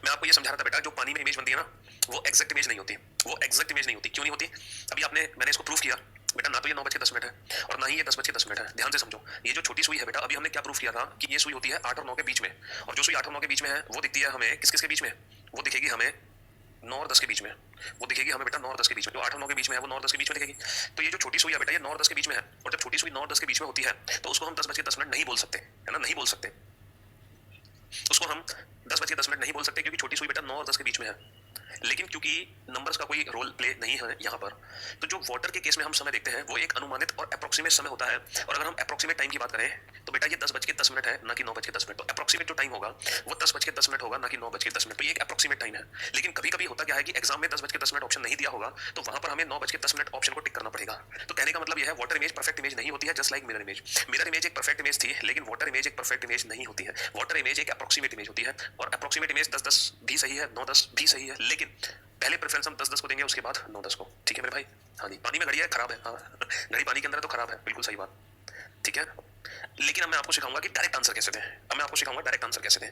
मैं आपको ये समझा रहा था बेटा, जो पानी में इमेज बनती है ना वो एग्जैक्ट इमेज नहीं होती, वो एग्जैक्ट इमेज नहीं होती। क्यों नहीं होती? अभी मैंने इसको प्रूफ किया बेटा, ना तो ये 9:10 है और ना ही ये 10:10 है। ध्यान से समझो, ये जो छोटी सुई है बेटा, अभी हमने क्या प्रूफ किया था कि ये सुई होती है 8 और 9 के बीच में, और जो सुई 8 और 9 के बीच में है वो दिखती है हमें किस किस के बीच में? वो दिखेगी हमें 9 और 10 के बीच में, वो दिखेगी हमें बेटा 9 और 10 के बीच में। जो 8 और 9 के बीच में है वो 9 और 10 के बीच में दिखेगी। तो ये जो छोटी सुई है बेटा ये 9 और 10 के बीच में है, और जब छोटी सुई 9 और 10 के बीच में होती है तो उसको हम 10:10 नहीं बोल सकते, है ना, नहीं बोल सकते उसको हम 10:10 नहीं बोल सकते, क्योंकि छोटी सुई बेटा 9 और 10 के बीच में है। लेकिन क्योंकि नंबर्स का कोई रोल प्ले नहीं है यहाँ पर, तो जो वाटर के केस में हम समय देखते हैं वो एक अनुमानित और अप्रोक्सीमेट समय होता है। और अगर हम अप्रोक्सीमेट टाइम की बात करें तो बेटा ये 10:10 है, ना कि 9:10। तो अप्रोक्सीमेट जो टाइम होगा वो 10:10 होगा, ना कि 9:10। तो ये एक अप्रोक्सीमेट टाइम है। लेकिन कभी कभी होता क्या है कि एग्जाम में 10:10 ऑप्शन नहीं दिया होगा तो वहां पर हमें 9:10 ऑप्शन को टिक करना पड़ेगा। तो कहने का मतलब यह है वाटर इमेज परफेक्ट इमेज नहीं होती है, just like mirror image. Mirror image एक परफेक्ट इमेज थी, लेकिन वाटर इमेज एक परफेक्ट इमेज नहीं होती है। वाटर इमेज एक अप्रोक्सीमेट इमेज होती है, और अप्रोक्सीमेट इमेज 10:10 भी सही है, 9:10 भी सही है, लेकिन पहले प्रेफरेंस हम 10-10 को देंगे, उसके बाद 9-10 को। ठीक है मेरे भाई? हाँ जी, पानी में घड़ी है, खराब है। हाँ घड़ी पानी के अंदर है तो खराब है, बिल्कुल सही बात। ठीक है, लेकिन अब मैं आपको सिखाऊंगा कि डायरेक्ट आंसर कैसे दें। अब मैं आपको सिखाऊंगा डायरेक्ट आंसर कैसे दें।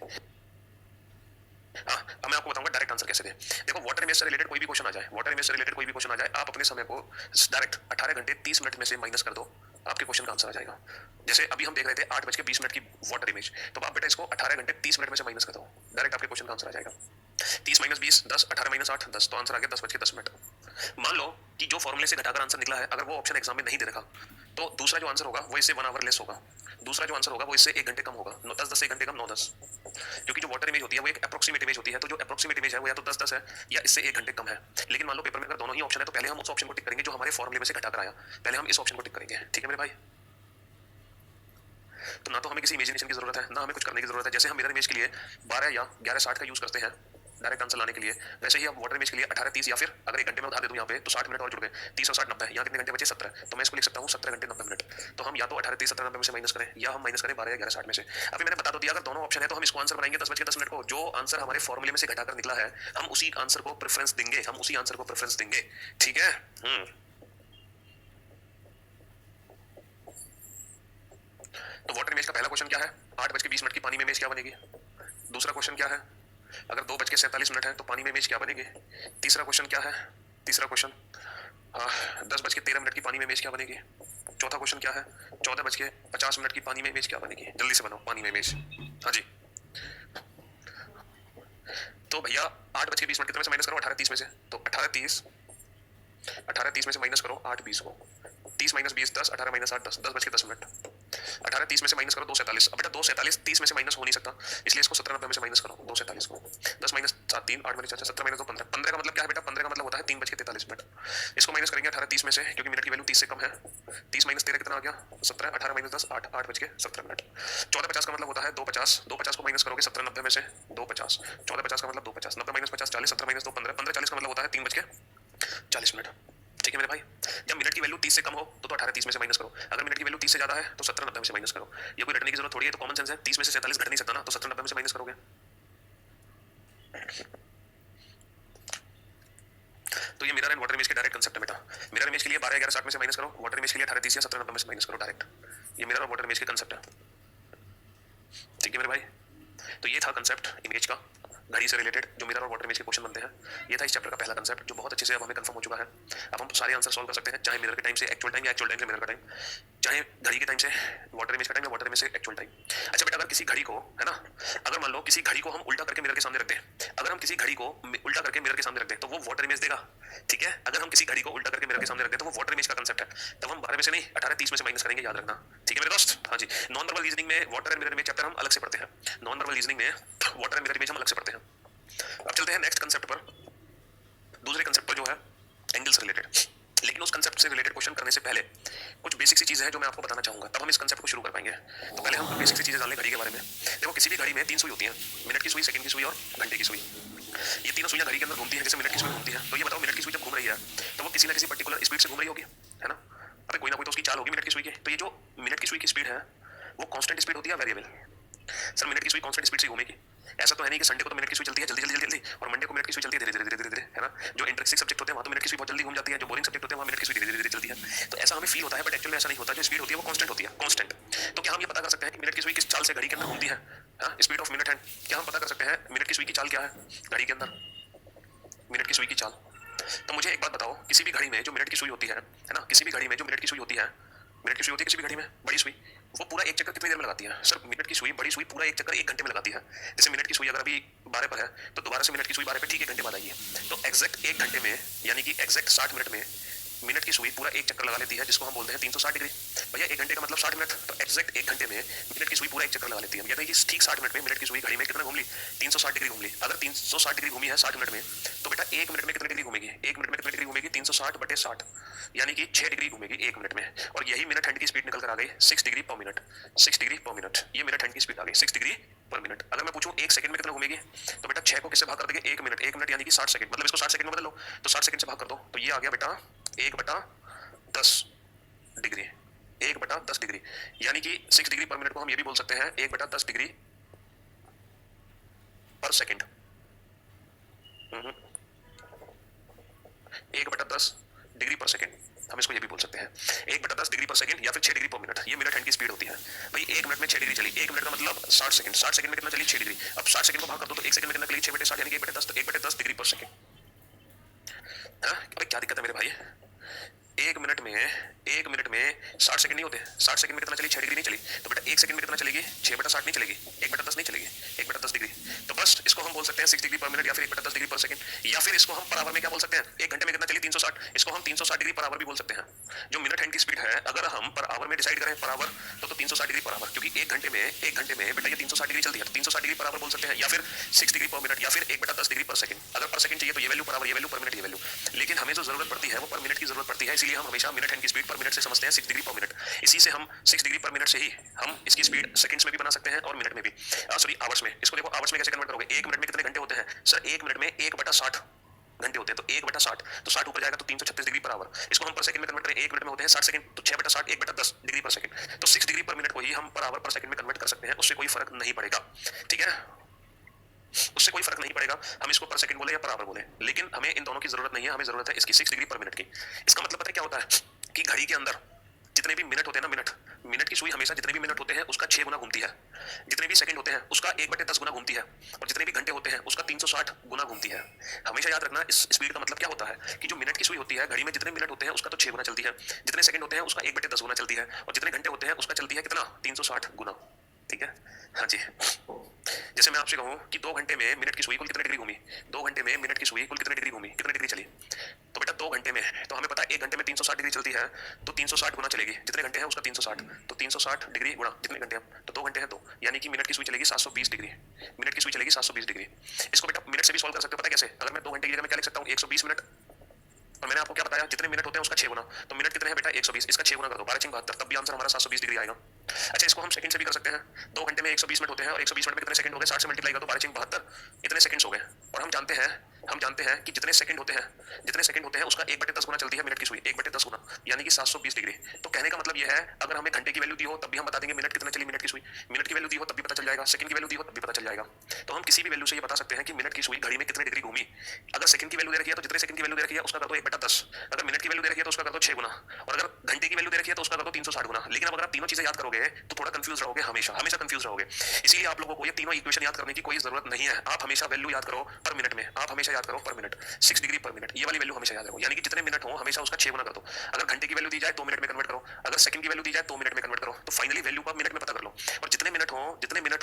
हाँ, अब मैं आपको बताऊंगा डायरेक्ट आंसर कैसे दें। देखो, वाटर इमेज से रिलेटेड कोई भी क्वेश्चन आ जाए, वाटर इमेज से रिलेटेड कोई भी क्वेश्चन आ जाए, आप अपने समय को डायरेक्ट 18 घंटे 30 मिनट में से माइनस कर दो, आपके क्वेश्चन का आंसर आ जाएगा। जैसे अभी हम देख रहे थे 8:20 की वाटर इमेज, तो आप बेटा इसको 18 घंटे 30 मिनट में से माइनस कर दो, डायरेक्ट आपके क्वेश्चन का आंसर आ जाएगा। 30 - 20 10, 18 - 8 10, तो आंसर आ गया 10:10। मान लो कि जो फॉर्मूले से घटाकर आंसर निकला है, अगर वो ऑप्शन एग्जाम में नहीं दे रखा, तो दूसरा जो आंसर होगा वो इससे 1 आवर लेस होगा, दूसरा जो आंसर होगा वो इससे 1 घंटे कम होगा। 10-10 1 घंटे कम, 9-10। क्योंकि जो वाटर इमेज होती है वो एक अप्रोक्सीमेट इमेज होती है, तो जो अप्रोक्सीमेट इमेज है वो या तो 10-10 है या इससे 1 घंटे कम है। लेकिन मान लो पेपर में अगर दोनों ही ऑप्शन है, तो पहले हम उस ऑप्शन को टिक करेंगे जो हमारे फॉर्मूले में से घटाकर आया, पहले हम इस ऑप्शन को टिक करेंगे। ठीक है मेरे भाई? तो ना तो हमें किसी इमेजिनेशन की जरूरत है, ना हमें कुछ करने की जरूरत है। जैसे हम मिरर इमेज के लिए 12 या 11:60 का यूज करते हैं डायरेक्ट आंसर लाने के लिए, वैसे ही आप वाटर इमेज के लिए 18:30, या फिर अगर 1 घंटे में उधार दे दूं यहाँ पे, तो 60 मिनट और जुड़ गए, 30 और 60 90, यहाँ कितने घंटे बचे? 17। तो मैं इसको लिख सकता हूँ 17 घंटे 90 मिनट। तो हम या तो 18:30 17 90 में से माइनस करें, या हम माइनस करें 12 या 11:60 में से। अभी मैंने बता तो दिया, अगर दोनों ऑप्शन है तो हम इसको आंसर बनाएंगे 10:10 को। जो आंसर हमारे फॉर्मूले में से घटाकर निकला है, हम उसी आंसर को प्रेफरेंस देंगे, हम उसी आंसर को प्रेफरेंस देंगे। ठीक है? तो वाटर इमेज का पहला क्वेश्चन क्या है? 8:20 की पानी में इमेज क्या बनेगी? दूसरा क्वेश्चन क्या है? अगर 2:47 है तो पानी में इमेज क्या बनेगी? तीसरा क्वेश्चन क्या है? तीसरा क्वेश्चन 10:13 की पानी में इमेज क्या बनेगी? चौथा क्वेश्चन क्या है? 14:50 की पानी में इमेज क्या बनेगी? जल्दी से बनाओ पानी में इमेज। हाँ जी, तो भैया 8:20 कितने में से माइनस करो? 18:30 में से। तो 18:30 में से माइनस करो 8:20 को। 30 - 20 10, 18 - 8 10, 10:10। 18:30 में से माइनस करो 2:47। अब बेटा 2:47 30 में से माइनस हो नहीं सकता, इसलिए इसको 17:90 में से माइनस करो 2:47 को। 10 - 7 3 8 - 4 17 - 2 15। 15 का मतलब क्या है बेटा? 15 का मतलब होता है 3:43। इसको माइनस करेंगे 18:30 में से, क्योंकि मिनट की वैल्यू 30 से कम है। 30 - 13 कितना आ गया? 17। 18 - 10 8, 8:17। 14:50 का मतलब होता है 2:50। 2:50 को माइनस करोगे 17:90 में से, 2:50। 14:50 का मतलब 2:50। 90 - 50 40। 17 - 2 15। 15:40 का मतलब होता है 3:40। ठीक है मेरे भाई? जब मिनट की वैल्यू 30 से कम हो तो 18:30 में से माइनस करो। अगर मिनट की वैल्यू 30 से ज्यादा है तो 17:90 में से माइनस करो। ये कोई रटने की जरूरत थोड़ी है, तो कॉमन सेंस है। 30 में से 47 घट नहीं सकता ना, तो 17:90 में से माइनस करोगे। तो ये मिरर एंड वाटर इमेज के डायरेक्ट कंसेप्ट है बेटा। मिरर इमेज के लिए 12 11 60 में से माइनस करो, वाटर इमेज के लिए 18:30 या 17:90 में से माइनस करो डायरेक्ट। ये मिरर और वाटर इमेज के कंसेप्ट है। ठीक है मेरे भाई? तो ये था कंसेप्ट इमेज का, घड़ी से रिलेटेड, जो मिरर और वाटर इमेज के क्वेश्चन बनते हैं। ये था इस चैप्टर का पहला कंसेप्ट, जो बहुत अच्छे से अब हमें कंफर्म हो चुका है। अब हम सारे आंसर सॉल्व कर सकते हैं, चाहे मिरर के टाइम से एक्चुअल टाइम, या एक्चुअल टाइम से मिरर का टाइम, चाहे घड़ी के टाइम से वाटर इमेज का टाइम, या वाटर इमेज से एक्चुअल टाइम। अच्छा बेटा, अगर किसी घड़ी को, है ना, अगर मान लो किसी घड़ी को हम उल्टा करके मिरर के सामने रख दें, अगर हम किसी घड़ी को उल्टा करके मिरर के सामने रख दें तो वो वाटर इमेज देगा। ठीक है? अगर हम किसी घड़ी को उल्टा करके मिरर के सामने रख दें तो वो वाटर इमेज का कंसेप्ट है। तब हम 12 में से नहीं 18:30 में से माइनस करेंगे, याद रखना। ठीक है मेरे दोस्त? हाँ जी। नॉन वर्बल रीजनिंग में water and mirror image chapter हम अलग से पढ़ते हैं। नॉन वर्बल रीजनिंग में वाटर एंड मिरर इमेज हम अलग से पढ़ते हैं। अब चलते हैं नेक्स्ट कंसेप्ट पर, दूसरे कंसेप्ट पर, जो है एंगल से रिलेटेड। लेकिन उस कंसेप्ट से रिलेटेड क्वेश्चन करने से पहले कुछ बेसिक सी चीजें हैं जो मैं आपको बताना चाहूंगा, तब हम इस कंसेप्ट को शुरू कर पाएंगे। तो पहले हम कुछ बेसिक सी चीजें जान लें घड़ी के बारे में। देखो, किसी भी घड़ी में 3 सुई होती हैं, मिनट की सुई, सेकंड की सुई और घंटे की सुई। ये तीनों सुइयां घड़ी के अंदर घूमती हैं, जैसे मिनट की सुई घूमती है। तो ये बताओ, मिनट की सुई जब घूम रही है तो वो किसी ना किसी पर्टिकुलर स्पीड से घूम रही होगी, है ना? अबे कोई ना कोई तो उसकी चाल होगी मिनट की सुई की। तो ये जो मिनट की सुई की स्पीड है वो कांस्टेंट स्पीड होती है या वेरिएबल? सर, मिनट की सुई कांस्टेंट स्पीड से घूमेगी। ऐसा तो है नहीं कि संडे को तो मिनट की सुई चलती है जल्दी जल्दी जल्दी, और मंडे को मिनट की सुई चलती है धीरे धीरे धीरे धीरे, है ना? जो इंटरेस्टिंग सब्जेक्ट होते हैं वहां तो मिनट की सुई बहुत जल्दी घूम जाती है, जो बोरिंग सब्जेक्ट होते हैं वहां मिनट की सुई धीरे धीरे चलती है। तो ऐसा हमें फील होता है, बट एक्चुअली में ऐसा नहीं होता। जो स्पीड होती है वो कांस्टेंट होती है, कांस्टेंट। तो क्या हम ये पता कर सकते हैं कि मिनट की सुई किस चाल से घड़ी के अंदर घूमती है? स्पीड ऑफ मिनट हैंड, क्या हम पता कर सकते हैं मिनट की सुई की चाल क्या है घड़ी के अंदर? मिनट की सुई की चाल। तो मुझे एक बात बताओ, किसी भी घड़ी में जो मिनट की सुई होती है ना, किसी भी घड़ी में जो मिनट की सुई होती है, मिनट की सुई होती है किसी भी घड़ी में, बड़ी सुई, वो पूरा एक चक्कर कितनी देर में लगाती है? सर, मिनट की सुई, बड़ी सुई पूरा एक चक्कर 1 घंटे में लगाती है। जैसे मिनट की सुई अगर अभी 12 पर है तो दोबारा से मिनट की सुई 12 पे ठीक 1 घंटे बाद आएगी। तो एग्जैक्ट 1 घंटे में, यानी कि एग्जैक्ट 60 मिनट में मिनट की सुई पूरा एक चक्कर लगा लेती है, जिसको हम बोलते हैं 360 डिग्री। भैया 1 घंटे का मतलब 60 मिनट, तो एग्जैक्ट 1 घंटे में मिनट की सुई पूरा एक चक्कर लगा लेती है। यानी कि ठीक 60 मिनट में मिनट की सुई घड़ी में कितना घूम ली? 360 डिग्री घूम ली। अगर 360 डिग्री घूमी है 60 मिनट में, तो बेटा 1 मिनट में कितनी डिग्री घूमेगी? 1 मिनट में कितनी डिग्री घूमेगी? 360/60, यानी कि 6 डिग्री घूमेगी 1 मिनट में। और यही मिनट हैंड की स्पीड निकल कर आ गई 6 डिग्री पर मिनट। 6 डिग्री पर मिनट, ये मिनट हैंड की स्पीड आ गई 6 डिग्री पर मिनट। अगर मैं पूछूं 1 सेकंड में कितना घूमेगी, तो बेटा 6 को किससे भाग कर देंगे? 1 मिनट। 1 मिनट यानी कि 60 सेकंड, मतलब इसको 60 सेकंड में बदल लो, तो 60 सेकंड से भाग कर दो, तो ये आ गया बेटा 1/10 डिग्री। 1/10 डिग्री, यानी कि 6 डिग्री पर मिनट को हम ये भी बोल सकते हैं 1/10 डिग्री पर सेकंड। 1/10 डिग्री पर सेकेंड, हम इसको ये भी बोल सकते हैं 1/10 डिग्री पर सेकेंड या फिर 6 डिग्री पर मिनट। ये मिनट हैंड की स्पीड होती है भाई। 1 मिनट में 6 डिग्री चली, 1 मिनट का मतलब 60 सेकंड, 60 सेकंड में कितना चली 6 डिग्री। अब 60 सेकंड को भाग कर दो तो 1 सेकंड में कितना चली 6/60 यानी कि 1/10, तो 1/10 डिग्री पर सेकंड। भाई क्या दिक्कत है मेरे भाई, 1 मिनट में 60 सेकंड नहीं होते, 60 सेकंड में कितना चली 6 डिग्री नहीं चली, तो बेटा 1 सेकंड में कितना चलेगी 6/60 नहीं चलेगी, 1/10 नहीं चलेगी, 1/10 डिग्री। तो बस इसको हम बोल सकते हैं 6 डिग्री पर मिनट या फिर 1/10 डिग्री पर सेकंड, या फिर इसको हम पर आवर में क्या बोल सकते हैं, 1 घंटे में कितना चली 360, इसको हम 360 डिग्री पर आवर भी बोल सकते हैं। जो मिनट हैंड की स्पीड है अगर हम पर आवर में डिसाइड करें पर आवर तो 360 डिग्री पर आवर, क्योंकि 1 घंटे में बेटा ये 360 डिग्री चलती है, तो 360 डिग्री पर आवर बोल सकते हैं, या फिर 6 डिग्री पर मिनट, या फिर 1/10 डिग्री पर सेकंड। अगर पर सेकंड चाहिए तो ये वैल्यू पर आवर, ये वैल्यू पर मिनट, ये वैल्यू। लेकिन हमें जो जरूरत पड़ती है वो पर मिनट की जरूरत पड़ती है, इसलिए हम हमेशा मिनट हैंड की स्पीड पर मिनट से समझते हैं 6 डिग्री पर मिनट। इसी से हम 6 डिग्री पर मिनट से ही हम इसकी स्पीड सेकंड्स में भी बना सकते हैं और मिनट में भी, सॉरी आवर्स में। इसको देखो आवर्स में कैसे कन्वर्ट करोगे, 1 मिनट में कितने घंटे होते हैं सर, 1 मिनट में 1/60 घंटे होते हैं, तो 1/60 तो 60 ऊपर जाएगा तो 336 डिग्री पर आवर। इसको हम पर सेकंड में कन्वर्ट करें, 1 मिनट में होते हैं 60 सेकंड, तो 6/60 1/10 डिग्री पर सेकंड, तो 6 डिग्री पर मिनट को ही हम पर आवर पर सेकंड में कन्वर्ट कर सकते हैं, उससे कोई फर्क नहीं पड़ेगा, ठीक है, उससे कोई फर्क नहीं पड़ेगा हम इसको पर सेकंड बोले या पर आवर बोले। लेकिन हमें इन दोनों की जरूरत नहीं है, हमें जरूरत है इसकी 6 डिग्री पर मिनट की। इसका मतलब पता है क्या होता है कि घड़ी के अंदर जितने भी मिनट होते हैं ना, मिनट की सुई हमेशा जितने भी मिनट होते हैं उसका 6 गुना घूमती है, जितने भी सेकंड होते हैं उसका 1/10 गुना घूमती है, और जितने भी घंटे होते हैं उसका 360 गुना घूमती है। हमेशा याद रखना इस स्पीड का मतलब क्या होता है कि जो मिनट की सुई होती है घड़ी में जितने मिनट होते हैं उसका तो 6 गुना चलती है, जितने सेकंड होते हैं उसका 1/10 गुना चलती है, और जितने घंटे होते हैं उसका चलती है कितना 360 गुना, ठीक है। हाँ जी, जैसे मैं आपसे कहूँ कि 2 घंटे में मिनट की सुई कुल कितने डिग्री घूमी, 2 घंटे में मिनट की सुई कुल कितने डिग्री घूमी, कितने डिग्री चली, तो बेटा 2 घंटे में, तो हमें पता है 1 घंटे में 360 डिग्री चलती है, तो 360 गुना चलेगी, जितने घंटे हैं उसका 360, तो 360 डिग्री गुणा जितने घंटे हैं, तो 2 घंटे हैं 2, यानी कि मिनट की सुई चलेगी 720 डिग्री, मिनट की सुई चलेगी 720 डिग्री। इसको बेटा मिनट से भी सॉल्व कर सकते हो, पता है कैसे, अगर मैं 2 घंटे की जगह में क्या लिख सकता हूँ 120 मिनट, और मैंने आपको क्या बताया जितने मिनट होते हैं उसका 6 गुना, तो मिनट कितने हैं बेटा 120, इसका 6 गुना कर दो 12×72, तब भी आंसर हमारा 720 डिग्री आएगा। अच्छा इसको हम सेकंड से भी कर सकते हैं, 2 घंटे में 120 मिनट होते हैं और 120 मिनट में कितने सेकंड हो गए, 60 से मल्टीप्लाई कर दो 12×72 इतने सेकंड्स हो गए। और हम जानते हैं कि जितने सेकंड होते हैं उसका 1/10 गुना चलती है मिनट की सुई, 1/10 गुना यानी कि 720 डिग्री। तो कहने का मतलब यह है अगर हमें घंटे की वैल्यू दी हो तब भी हम बता देंगे मिनट कितने चली मिनट की सुई, मिनट की वैल्यू दी हो तब भी पता चल जाएगा, सेकंड की वैल्यू दी हो तब भी पता चल जाएगा। तो हम किसी भी वैल्यू से ये बता सकते हैं कि मिनट की सुई घड़ी में कितने डिग्री घूमी। अगर सेकंड की वैल्यू दे रखी है तो जितने सेकंड की वैल्यू दे रखी है उसका कर दो 1/10, अगर मिनट की वैल्यू दे रखी है तो उसका कर दो 6 गुना, और अगर घंटे की वैल्यू दे रखी है तो उसका कर दो 360 गुना। लेकिन अब अगर आप तीनों चीजें याद करोगे तो थोड़ा कंफ्यूज रहोगे, हमेशा कंफ्यूज रहोगे। इसीलिए आप लोगों को ये तीनों इक्वेशन याद करने की कोई जरूरत नहीं है, आप हमेशा वैल्यू याद करो पर मिनट में, आप हमेशा याद करो पर मिनट, 6 डिग्री पर मिनट, ये वाली वैल्यू हमेशा याद रखो, यानी कि जितने मिनट हो हमेशा उसका 6 गुना कर दो। अगर घंटे की वैल्यू दी जाए 2 मिनट में कन्वर्ट करो, अगर सेकंड की वैल्यू दी जाए 2 मिनट में कन्वर्ट करो, तो फाइनली वैल्यू को मिनट में पता कर लो, और जितने मिनट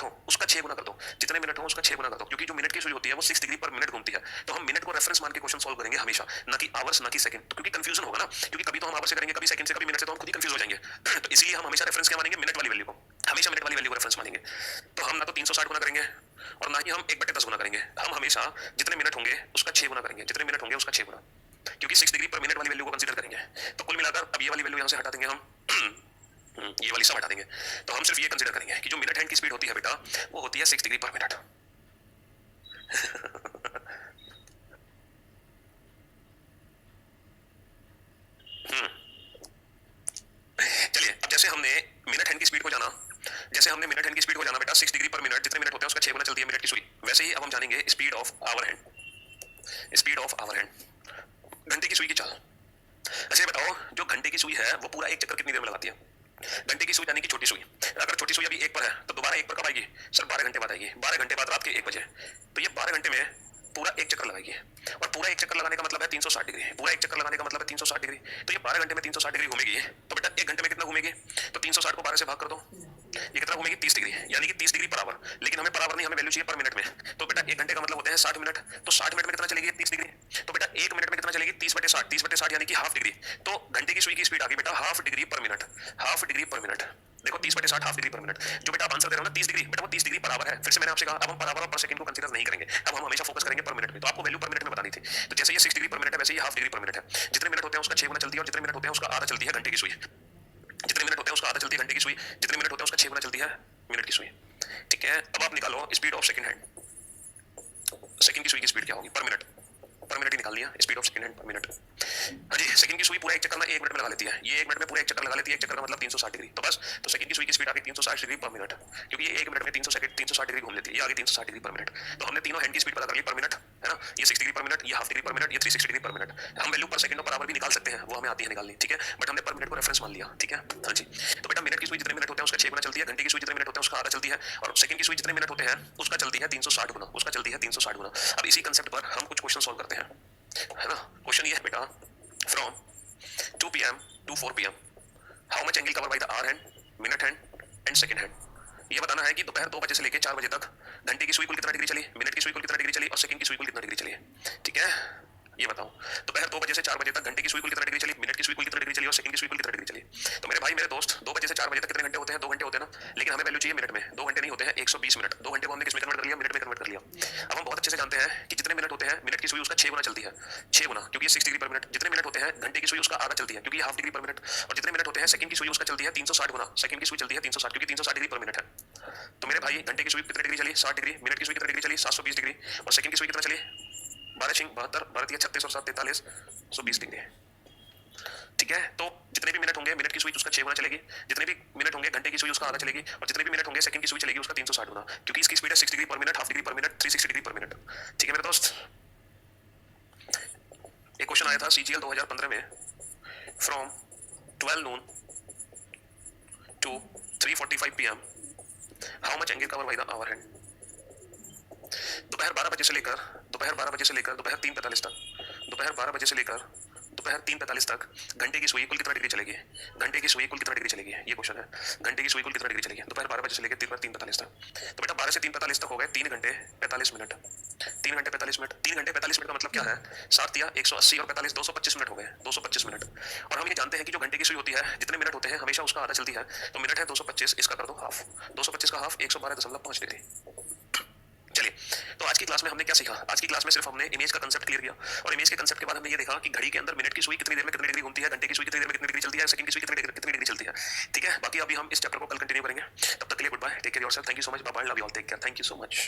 हो उसका 6 गुना कर दो, जितने मिनट हो उसका 6 गुना कर दो, क्योंकि जो मिनट की सुई होती है वो 6 डिग्री पर मिनट घूमती है। तो हम मिनट को रेफरेंस मान के क्वेश्चन सॉल्व करेंगे हमेशा, ना कि आवर्स ना कि सेकंड, तो क्योंकि कंफ्यूजन होगा ना, क्योंकि कभी तो हम आवर्स से करेंगे, कभी सेकंड से, कभी मिनट से, तो हम खुद ही कंफ्यूज हो जाएंगे। तो इसलिए हम हमेशा रेफरेंस क्या मानेंगे, मिनट वाली वैल्यू को, हमेशा मिनट वाली वैल्यू को रेफरेंस मानेंगे। तो हम ना तो 360 गुना करेंगे और ना ही हम 1/10 गुना करेंगे, हम हमेशा जितने मिनट होंगे उसका 6 गुना करेंगे, जितने मिनट होंगे उसका 6 गुना, क्योंकि 6 डिग्री पर मिनट वाली वैल्यू को कंसीडर करेंगे। तो कुल मिलाकर अब ये वाली वैल्यू यहाँ से हटा देंगे हम ये वाली सब हटा देंगे, तो हम सिर्फ ये कंसीडर करेंगे कि जो मिनट हैंड की स्पीड होती है बेटा वो होती है 6 डिग्री पर मिनट। चलिए अब जैसे हमने मिनट हैंड की स्पीड को जाना, बेटा 6 डिग्री पर मिनट, जितने मिनट होते हैं उसका 6 गुना चलती है मिनट की सुई, वैसे ही अब हम जानेंगे स्पीड ऑफ आवर हैंड, घंटे की सुई की चाल। अच्छा बताओ जो घंटे की सुई है वो पूरा एक चक्कर कितनी देर में लगाती है, घंटे की सुई यानी कि छोटी सुई, अगर छोटी सुई अभी 1 पर है तो दोबारा 1 पर कब आएगी सर, 12 घंटे बाद आएगी, 12 घंटे बाद रात के 1 बजे, तो ये 12 घंटे में पूरा एक चक्कर लगाएगी, और पूरा एक चक्कर लगाने का मतलब है 360 डिग्री, पूरा एक चक्कर लगाने का मतलब है 360 डिग्री। तो ये 12 घंटे में 360 डिग्री घूमेगी, तो बेटा 1 घंटे में कितना घूमेगी, तो 360 को 12 से भाग कर दो, ये कितना घूमेगी 30 डिग्री, यानी कि 30 डिग्री पर आवर। लेकिन हमें पर आवर नहीं, हमें वैल्यू चाहिए पर मिनट में, तो बेटा 1 घंटे का मतलब होते हैं 60 मिनट, तो 60 मिनट में कितना चलेगी 30 डिग्री, तो बेटा 1 मिनट में कितना चलेगी 30/60, 30/60 यानी कि हाफ डिग्री। तो घंटे की सुई की स्पीड आ गई बेटा हाफ डिग्री पर मिनट, हाफ डिग्री पर मिनट, देखो 30/60 हाफ डिग्री पर मिनट। जो बेटा आप आंसर दे रहे हो ना 30 डिग्री, बेटा वो 30 डिग्री पर आवर है। फिर से मैंने आपसे कहा अब हम पर आवर और पर सेकंड को कंसीडर नहीं करेंगे, अब हम हमेशा फोकस करेंगे पर मिनट में। तो आपको वैल्यू पर मिनट में बतानी थी, तो जैसे ये 6 डिग्री पर मिनट है वैसे ये हाफ डिग्री पर मिनट है। जितने मिनट होते हैं उसका 6 गुना चलती है, और जितने मिनट होते हैं उसका आधा चलती है घंटे की सुई, जितने मिनट होते हैं उसका आधा चलती है घंटे की सुई, जितने मिनट होते हैं उसका 6 गुना चलती है मिनट की सुई, ठीक है। अब आप निकालो speed of second hand, second की सुई की स्पीड क्या होगी पर मिनट, पर मिनट ही निकालनी है, स्पीड ऑफ सेकंड हैंड पर मिनट। हाँ जी, सेकंड की सुई पूरा एक चक्कर में 1 मिनट में लगा लेती है, ये 1 मिनट में पूरा एक चक्कर लगा लेती है, एक चक्कर का मतलब 360 डिग्री। तो बस तो सेकंड की सुई की स्पीड आ गई 360 डिग्री पर मिनट, क्योंकि ये 1 मिनट में 360 डिग्री घूम लेती है, ये आ गई 360 डिग्री पर मिनट। तो हमने तीनों हैंड की स्पीड पता कर ली पर मिनट, है ना, ये 60 डिग्री पर मिनट, ये हाफ डिग्री पर मिनट, ये 360 डिग्री पर मिनट। हम वैल्यू पर सेकंड और पर आवर भी निकाल सकते हैं, वो हमें आती है निकालनी, ठीक है, बट हमने पर मिनट को रेफरेंस मान लिया, ठीक है। हाँ जी, तो बेटा मिनट की सुई जितने मिनट होते हैं उसका 6 गुना चलती है, घंटे की सुई जितने मिनट होते हैं उसका आधा चलती है, और सेकंड की सुई जितने मिनट होते हैं उसका चलती है 360 गुना, उसका चलती है 360 गुना। अब इसी कंसेप्ट पर हम कुछ क्वेश्चन सॉल्व करते हैं, है ना। क्वेश्चन ये है बेटा, from 2 pm to 4 pm how much angle cover by the hour hand, minute hand and second hand. ये बताना है कि दोपहर 2 बजे से लेकर 4 बजे तक घंटे की सुई कुल कितना डिग्री चली, मिनट की सुई कुल कितना डिग्री चली और सेकंड की सुई कुल कितना डिग्री चली है, ठीक है। ये बताओ दोपहर 2 बजे से 4 बजे तक घंटे की सुई कुल कितना डिग्री चली, मिनट की सुई कुल कितना डिग्री चली और सेकंड की सुई कुल कितना डिग्री चली। तो मेरे भाई मेरे दोस्त 2 बजे से 4 बजे तक कितने घंटे होते हैं, 2 घंटे होते हैं ना, लेकिन हमें वैल्यू चाहिए मिनट में, 2 घंटे नहीं होते हैं 120 मिनट, 2 घंटे को हमने किसमें कन्वर्ट कर लिया, मिनट में कन्वर्ट कर लिया। अब हम बहुत अच्छे से जानते हैं कि जितने मिनट होते हैं मिनट की सुई उसका 6 गुना चलती है, 6 गुना, क्योंकि ये 6 डिग्री पर मिनट। जितने मिनट होते हैं घंटे की सुई उसका आधा चलती है, क्योंकि ये हाफ डिग्री पर मिनट, और जितने मिनट होते हैं सेकंड की सुई उसका चलती है 360 गुना, सेकंड की सुई चलती है 360, क्योंकि 360 डिग्री पर मिनट है। तो मेरे भाई घंटे की सुई कितनी डिग्री चली, 60 डिग्री, मिनट की सुई कितनी डिग्री चली, 720 डिग्री, और सेकंड की सुई कितना चली, 12 छिंग 72, 12 36 और 7 43, 120 डिग्री, ठीक है। तो जितने भी मिनट होंगे मिनट की सुई उसका 6 गुना चलेगी, जितने भी मिनट होंगे घंटे की सुई उसका आधा चलेगी, और जितने भी मिनट होंगे सेकंड की सुई चलेगी उसका 360 गुना, क्योंकि इसकी स्पीड है 6 डिग्री पर मिनट, हाफ डिग्री पर मिनट, 360 डिग्री पर मिनट, ठीक है मेरे दोस्त। एक क्वेश्चन आया था सीजीएल 2015 में, from 12 noon to 3:45 pm how much angle cover by the hour hand. दोपहर 12 बजे से लेकर दोपहर 3:45 तक, दोपहर 12 बजे से लेकर दोपहर 3:45 तक घंटे की सुई कुल कितना डिग्री चलेगी, घंटे की सुई कुल कितना डिग्री चलेगी, ये क्वेश्चन है, घंटे की सुई कुल कितना डिग्री चलेगी दोपहर 12 बजे से लेकर 3:45 तक। तो बेटा 12 से 3:45 तक हो गए 3 घंटे 45 मिनट, 3 घंटे 45 मिनट, 3 घंटे 45 मिनट का मतलब क्या है, 7 या 180 और 45 225 मिनट हो गए, 225 मिनट। और हम ये जानते हैं कि जो घंटे की सुई होती है जितने मिनट होते हैं हमेशा उसका आधा चलती है, तो मिनट है 225, इसका कर दो हाफ, 225 का हाफ 112.5 डिग्री। चलिए, तो आज की क्लास में हमने क्या सीखा, आज की क्लास में सिर्फ हमने इमेज का कंसेप्ट क्लियर किया, और इमेज के कंसेप्ट के बाद हमने ये देखा कि घड़ी के अंदर मिनट की सुई कितनी देर में कितनी डिग्री घूमती है, घंटे की सुई कितनी देर में कितनी डिग्री चलती है, सेकंड की सुई कितनी डिग्री चलती है, ठीक है। बाकी अभी हम इस चैप्टर को कल कंटिन्यू करेंगे, तब तक के लिए good bye, take care yourself, thank you so much, bye bye, love you all, take care, thank you so much.